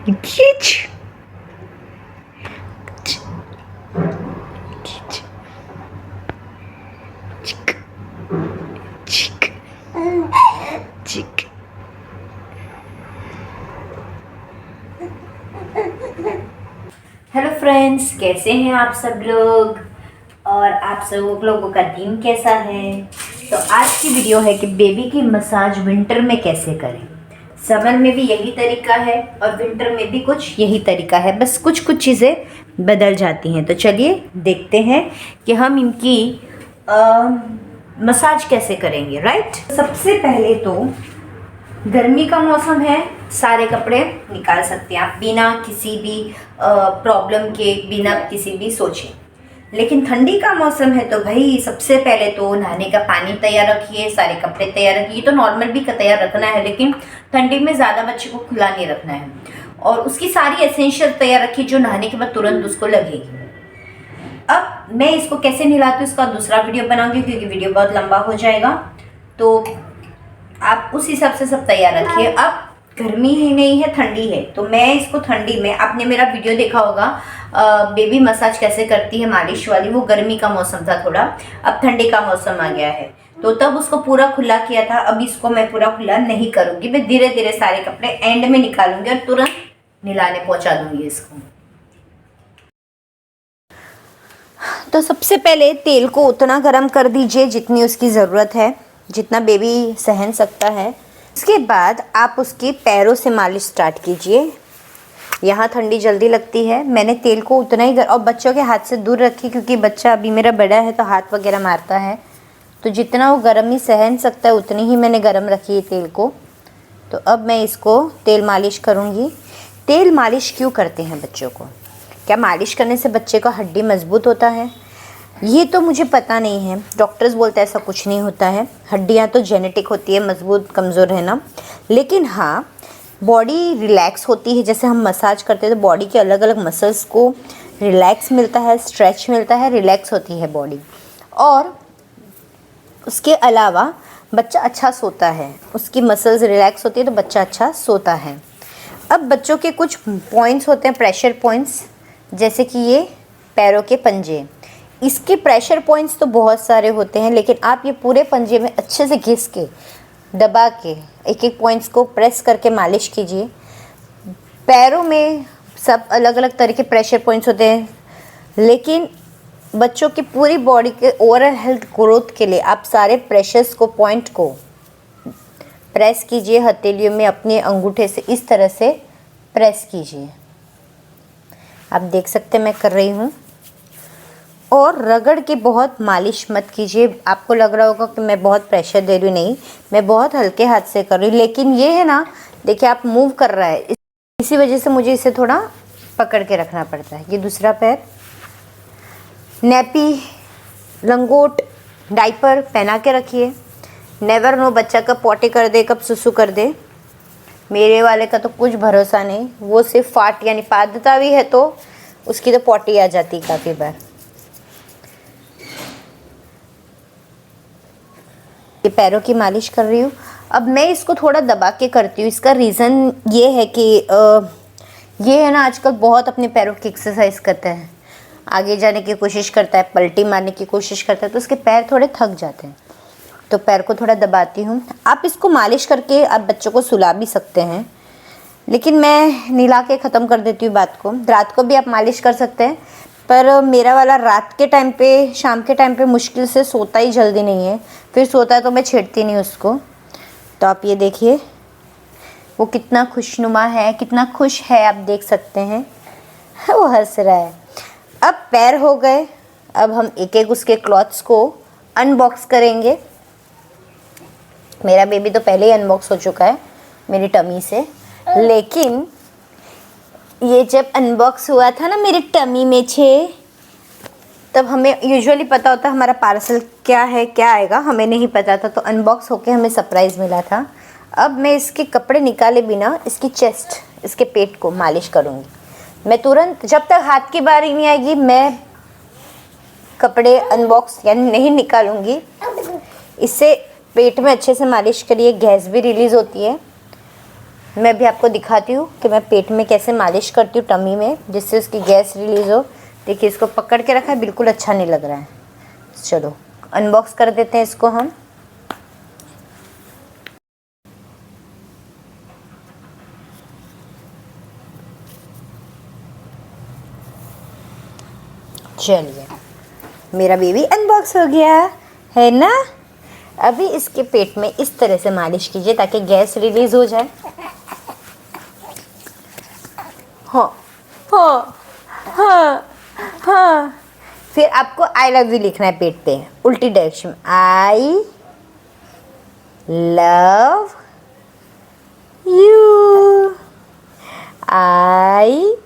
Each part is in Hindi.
खींच खींच चिक चिक चिक। हेलो फ्रेंड्स, कैसे हैं आप सब लोग और आप सब लोगों का दिन कैसा है। तो आज की वीडियो है कि बेबी की मसाज विंटर में कैसे करें। समर में भी यही तरीका है और विंटर में भी कुछ यही तरीका है, बस कुछ कुछ चीज़ें बदल जाती हैं। तो चलिए देखते हैं कि हम इनकी मसाज कैसे करेंगे। राइट, सबसे पहले तो गर्मी का मौसम है, सारे कपड़े निकाल सकते हैं आप बिना किसी भी प्रॉब्लम के, बिना किसी भी सोचे। लेकिन ठंडी का मौसम है तो भाई सबसे पहले तो नहाने का पानी तैयार रखिए, सारे कपड़े तैयार रखिए। तो नॉर्मल भी तैयार रखना है, लेकिन ठंडी में ज़्यादा बच्चे को खुला नहीं रखना है। और उसकी सारी एसेंशियल तैयार रखिए जो नहाने के बाद तुरंत उसको लगेगी। अब मैं इसको कैसे नहलाती हूँ इसका दूसरा वीडियो बनाऊंगी, क्योंकि वीडियो बहुत लंबा हो जाएगा। तो आप उस हिसाब से सब तैयार रखिए। अब गर्मी ही नहीं है, ठंडी है, तो मैं इसको ठंडी में, आपने मेरा वीडियो देखा होगा बेबी मसाज कैसे करती है मालिश वाली, वो गर्मी का मौसम था थोड़ा। अब ठंडी का मौसम आ गया है, तो तब उसको पूरा खुला किया था। अब इसको मैं पूरा खुला नहीं करूंगी, मैं धीरे धीरे सारे कपड़े एंड में निकालूंगी और तुरंत नहलाने पहुंचा दूंगी इसको। तो सबसे पहले तेल को उतना गर्म कर दीजिए जितनी उसकी ज़रूरत है, जितना बेबी सहन सकता है। उसके बाद आप उसके पैरों से मालिश स्टार्ट कीजिए। यहाँ ठंडी जल्दी लगती है, मैंने तेल को उतना ही और बच्चों के हाथ से दूर रखी, क्योंकि बच्चा अभी मेरा बड़ा है तो हाथ वगैरह मारता है। तो जितना वो गर्मी सहन सकता है उतनी ही मैंने गर्म रखी है तेल को। तो अब मैं इसको तेल मालिश करूँगी। तेल मालिश क्यों करते हैं बच्चों को? क्या मालिश करने से बच्चे का हड्डी मजबूत होता है? ये तो मुझे पता नहीं है, डॉक्टर्स बोलते हैं ऐसा कुछ नहीं होता है। हड्डियाँ तो जेनेटिक होती है, मजबूत कमज़ोर है ना। लेकिन हाँ, बॉडी रिलैक्स होती है। जैसे हम मसाज करते हैं तो बॉडी के अलग अलग मसल्स को रिलैक्स मिलता है, स्ट्रेच मिलता है, रिलैक्स होती है बॉडी। और उसके अलावा बच्चा अच्छा सोता है, उसकी मसल्स रिलैक्स होती है तो बच्चा अच्छा सोता है। अब बच्चों के कुछ पॉइंट्स होते हैं, प्रेशर पॉइंट्स, जैसे कि ये पैरों के पंजे। इसके प्रेशर पॉइंट्स तो बहुत सारे होते हैं, लेकिन आप ये पूरे पंजे में अच्छे से घिस के, दबा के एक एक पॉइंट्स को प्रेस करके मालिश कीजिए। पैरों में सब अलग अलग तरह के प्रेशर पॉइंट्स होते हैं, लेकिन बच्चों की पूरी बॉडी के ओवरऑल हेल्थ ग्रोथ के लिए आप सारे प्रेशर्स को, पॉइंट को प्रेस कीजिए हथेलियों में, अपने अंगूठे से इस तरह से प्रेस कीजिए। आप देख सकते हैं मैं कर रही हूँ। और रगड़ के बहुत मालिश मत कीजिए। आपको लग रहा होगा कि मैं बहुत प्रेशर दे रही हूँ, नहीं, मैं बहुत हल्के हाथ से कर रही हूँ। लेकिन ये है ना, देखिए आप मूव कर रहा है, इसी वजह से मुझे इसे थोड़ा पकड़ के रखना पड़ता है। ये दूसरा पैर, नैपी, लंगोट, डाइपर पहना के रखिए। नेवर नो बच्चा कब पॉटी कर दे, कब सुसु कर दे। मेरे वाले का तो कुछ भरोसा नहीं, वो सिर्फ फाट यानी पादता भी है तो उसकी तो पॉटी आ जाती काफ़ी बार। ये पैरों की मालिश कर रही हूँ। अब मैं इसको थोड़ा दबा के करती हूँ। इसका रीज़न ये है कि ये है ना, आजकल बहुत अपने पैरों की एक्सरसाइज करता है, आगे जाने की कोशिश करता है, पलटी मारने की कोशिश करता है, तो उसके पैर थोड़े थक जाते हैं। तो पैर को थोड़ा दबाती हूँ। आप इसको मालिश करके आप बच्चों को सुला भी सकते हैं, लेकिन मैं नहला के ख़त्म कर देती हूँ बात को। रात को भी आप मालिश कर सकते हैं, पर मेरा वाला रात के टाइम पे, शाम के टाइम पे मुश्किल से सोता ही जल्दी नहीं है, फिर सोता है तो मैं छेड़ती नहीं उसको। तो आप ये देखिए वो कितना खुशनुमा है, कितना खुश है, आप देख सकते हैं वो हंस रहा है। अब पैर हो गए, अब हम एक एक उसके क्लॉथ्स को अनबॉक्स करेंगे। मेरा बेबी तो पहले ही अनबॉक्स हो चुका है मेरी टमी से, लेकिन ये जब अनबॉक्स हुआ था ना मेरी टमी में छे, तब हमें यूजुअली पता होता है हमारा पार्सल क्या है, क्या आएगा, हमें नहीं पता था। तो अनबॉक्स होके हमें सरप्राइज़ मिला था। अब मैं इसके कपड़े निकाले बिना इसकी चेस्ट, इसके पेट को मालिश करूँगी। मैं तुरंत, जब तक हाथ की बारी नहीं आएगी, मैं कपड़े अनबॉक्स यानी नहीं निकालूंगी। इससे पेट में अच्छे से मालिश करिए, गैस भी रिलीज़ होती है। मैं भी आपको दिखाती हूँ कि मैं पेट में कैसे मालिश करती हूँ, टमी में, जिससे उसकी गैस रिलीज़ हो। देखिए इसको पकड़ के रखा है, बिल्कुल अच्छा नहीं लग रहा है। चलो अनबॉक्स कर देते हैं इसको हम। चलिए मेरा बेबी अनबॉक्स हो गया है ना। अभी इसके पेट में इस तरह से मालिश कीजिए ताकि गैस रिलीज हो जाए। हाँ हाँ हाँ हाँ। फिर आपको आई लव यू लिखना है पेट पे, उल्टी डायरेक्शन में। I love you, I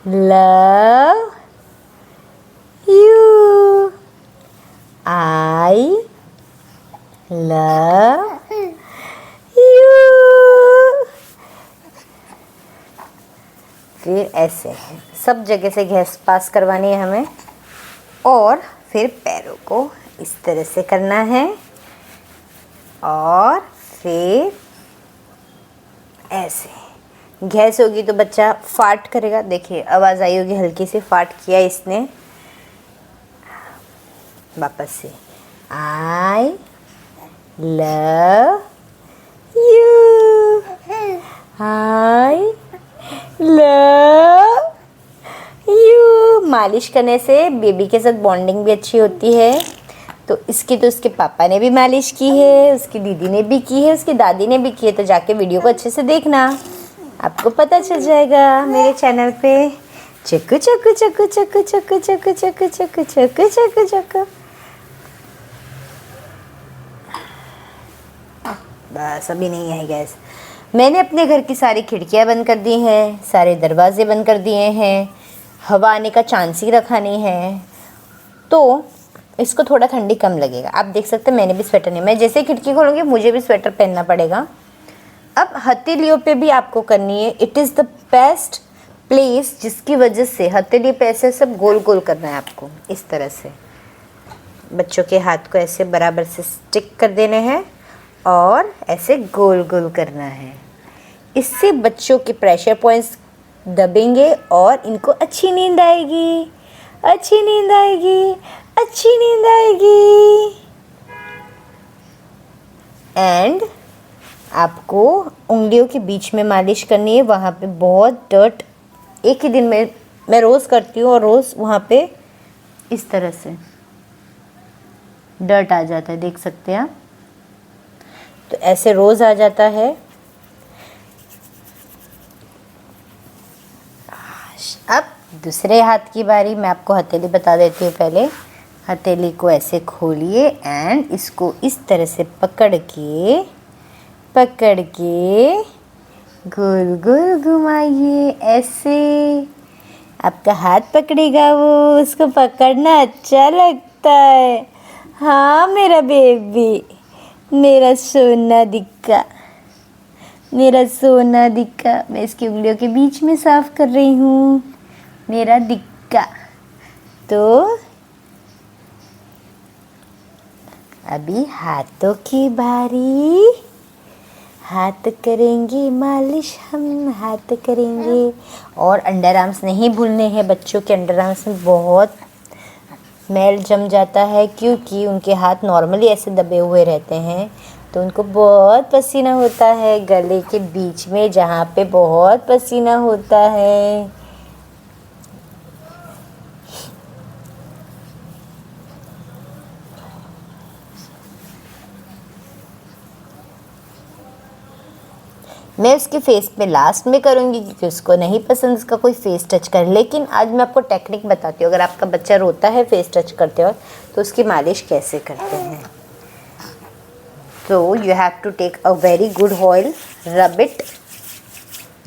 love you, I love you. फिर ऐसे सब जगह से गैस पास करवानी है हमें, और फिर पैरों को इस तरह से करना है, और फिर ऐसे। गैस होगी तो बच्चा फाट करेगा। देखिए आवाज़ आई होगी, हल्की सी फाट किया इसने। वापस से I love you, I love you. मालिश करने से बेबी के साथ बॉन्डिंग भी अच्छी होती है। तो उसके पापा ने भी मालिश की है, उसकी दीदी ने भी की है, उसकी दादी ने भी की है। तो जाके वीडियो को अच्छे से देखना, आपको पता चल जाएगा मेरे चैनल पे। चक्कू चक्कू चक्कू चक्कू चक्कू चक्कू चक्कू चक्कू चक्कू चक्कू चक्कू। बस अभी नहीं है गैस। मैंने अपने घर की सारी खिड़कियां बंद कर दी हैं, सारे दरवाजे बंद कर दिए हैं, हवा आने का चांस ही रखा नहीं है। तो इसको थोड़ा ठंडी कम लगेगा। आप देख सकते हैं मैंने भी स्वेटर नहीं, मैं जैसे खिड़की खोलूँगी मुझे भी स्वेटर पहनना पड़ेगा। अब हथेलियों पे भी आपको करनी है। It is the best place, जिसकी वजह से हथेली पे ऐसे सब गोल गोल करना है आपको। इस तरह से बच्चों के हाथ को ऐसे बराबर से स्टिक कर देने हैं और ऐसे गोल गोल करना है। इससे बच्चों के प्रेशर पॉइंट्स दबेंगे और इनको अच्छी नींद आएगी, अच्छी नींद आएगी, अच्छी नींद आएगी। एंड आपको उंगलियों के बीच में मालिश करनी है, वहाँ पे बहुत डर्ट। एक ही दिन में मैं रोज़ करती हूँ और रोज़ वहाँ पे इस तरह से डर्ट आ जाता है, देख सकते हैं आप। तो ऐसे रोज़ आ जाता है। अब दूसरे हाथ की बारी। मैं आपको हथेली बता देती हूँ पहले। हथेली को ऐसे खोलिए एंड इसको इस तरह से पकड़ के गोल गोल घुमाइए ऐसे। आपका हाथ पकड़ेगा वो, उसको पकड़ना अच्छा लगता है। हाँ मेरा बेबी, मेरा सोना दिक्का, मेरा सोना दिक्का। मैं इसकी उंगलियों के बीच में साफ कर रही हूँ, मेरा दिक्का। तो अभी हाथों की बारी। हाथ करेंगे मालिश, हम हाथ करेंगे। और अंडर आर्म्स नहीं भूलने हैं। बच्चों के अंडर आर्म्स में बहुत मैल जम जाता है, क्योंकि उनके हाथ नॉर्मली ऐसे दबे हुए रहते हैं। तो उनको बहुत पसीना होता है गले के बीच में, जहाँ पे बहुत पसीना होता है। मैं उसके फेस पे लास्ट में करूँगी, क्योंकि उसको नहीं पसंद उसका कोई फेस टच कर। लेकिन आज मैं आपको टेक्निक बताती हूँ। अगर आपका बच्चा रोता है फेस टच करते वक्त, तो उसकी मालिश कैसे करते हैं। तो you have to take a very good oil, rub it,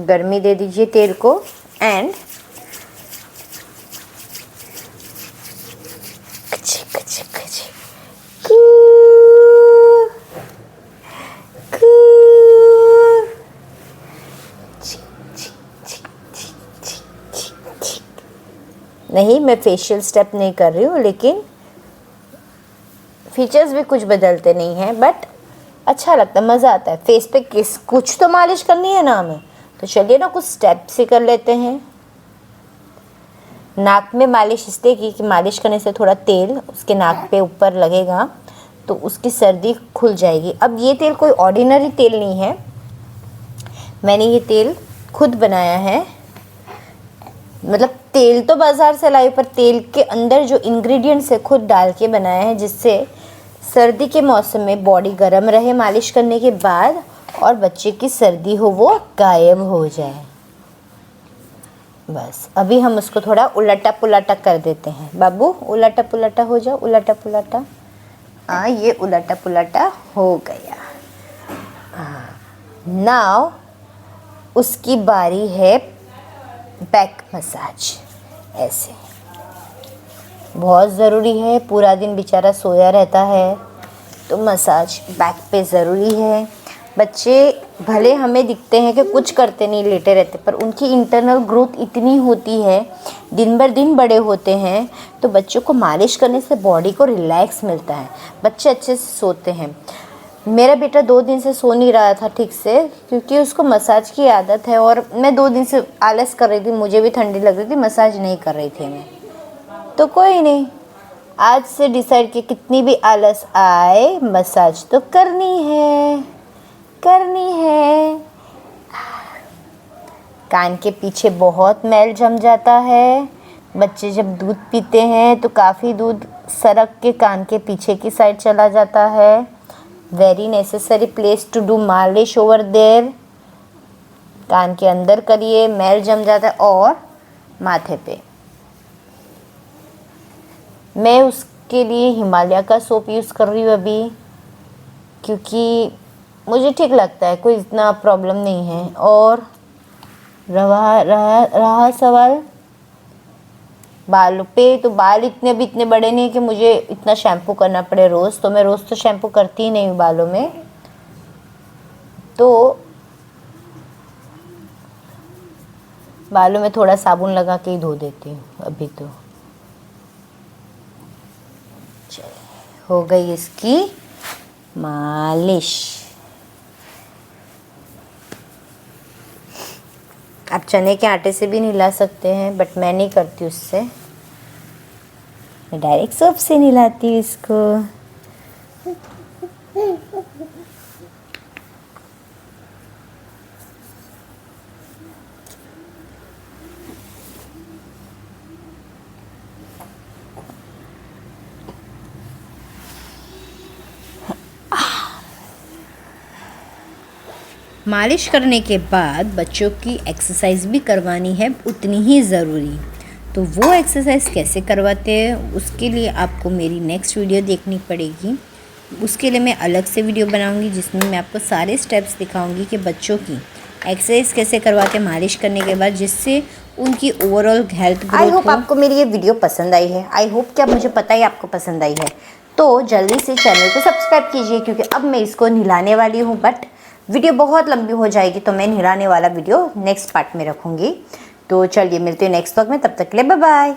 गर्मी दे दीजिए तेल को, एंड नहीं, मैं फेशियल स्टेप नहीं कर रही हूँ, लेकिन फीचर्स भी कुछ बदलते नहीं हैं, बट अच्छा लगता है, मज़ा आता है। फेस पे कुछ तो मालिश करनी है ना हमें, तो चलिए ना कुछ स्टेप से कर लेते हैं। नाक में मालिश इसलिए कि मालिश करने से थोड़ा तेल उसके नाक पे ऊपर लगेगा तो उसकी सर्दी खुल जाएगी। अब ये तेल कोई ऑर्डिनरी तेल नहीं है, मैंने ये तेल खुद बनाया है। मतलब तेल तो बाज़ार से लाई, पर तेल के अंदर जो इंग्रेडिएंट्स है खुद डाल के बनाया है, जिससे सर्दी के मौसम में बॉडी गर्म रहे मालिश करने के बाद, और बच्चे की सर्दी हो वो गायब हो जाए। बस अभी हम उसको थोड़ा उलटा पुलटा कर देते हैं। बाबू उलटा पुलटा हो जाओ, उलटा पुलटा। हाँ, ये उलटा पुलटा हो गया। नाउ उसकी बारी है बैक मसाज। ऐसे बहुत ज़रूरी है, पूरा दिन बेचारा सोया रहता है तो मसाज बैक पे ज़रूरी है। बच्चे भले हमें दिखते हैं कि कुछ करते नहीं, लेटे रहते, पर उनकी इंटरनल ग्रोथ इतनी होती है, दिन भर दिन बड़े होते हैं, तो बच्चों को मालिश करने से बॉडी को रिलैक्स मिलता है, बच्चे अच्छे से सोते हैं। मेरा बेटा 2 दिन से सो नहीं रहा था ठीक से, क्योंकि उसको मसाज की आदत है, और मैं 2 दिन से आलस कर रही थी, मुझे भी ठंडी लग रही थी, मसाज नहीं कर रही थी मैं। तो कोई नहीं, आज से डिसाइड कि कितनी भी आलस आए मसाज तो करनी है, करनी है। कान के पीछे बहुत मैल जम जाता है। बच्चे जब दूध पीते हैं तो काफ़ी दूध सरक के कान के पीछे की साइड चला जाता है। Very necessary place to do मालिश ओवर देयर। कान के अंदर करिए, मैल जम जाता है, और माथे पे। मैं उसके लिए हिमालय का सोप यूज़ कर रही हूँ अभी, क्योंकि मुझे ठीक लगता है, कोई इतना प्रॉब्लम नहीं है। और रहा सवाल बालों पे, तो बाल इतने बड़े नहीं कि मुझे इतना शैम्पू करना पड़े रोज़, तो मैं रोज़ तो शैम्पू करती ही नहीं हूँ बालों में, तो बालों में थोड़ा साबुन लगा के ही धो देती हूँ अभी। तो चलिए, हो गई इसकी मालिश। आप चने के आटे से भी नहला सकते हैं, बट मैं नहीं करती उससे, मैं डायरेक्ट सोप से नहलाती हूँ इसको। मालिश करने के बाद बच्चों की एक्सरसाइज भी करवानी है उतनी ही ज़रूरी। तो वो एक्सरसाइज कैसे करवाते हैं उसके लिए आपको मेरी नेक्स्ट वीडियो देखनी पड़ेगी। उसके लिए मैं अलग से वीडियो बनाऊंगी जिसमें मैं आपको सारे स्टेप्स दिखाऊंगी कि बच्चों की एक्सरसाइज कैसे करवाते हैं मालिश करने के बाद, जिससे उनकी ओवरऑल हेल्थ ग्रोथ हो। आई होप आपको मेरी ये वीडियो पसंद आई है। आई होप कि अब मुझे पता ही आपको पसंद आई है, तो जल्दी से चैनल को सब्सक्राइब कीजिए, क्योंकि अब मैं इसको नहलाने वाली हूँ। बट वीडियो बहुत लंबी हो जाएगी, तो मैं नहलाने वाला वीडियो नेक्स्ट पार्ट में रखूँगी। तो चलिए मिलते हैं नेक्स्ट व्लॉग में, तब तक के लिए बाय बाय।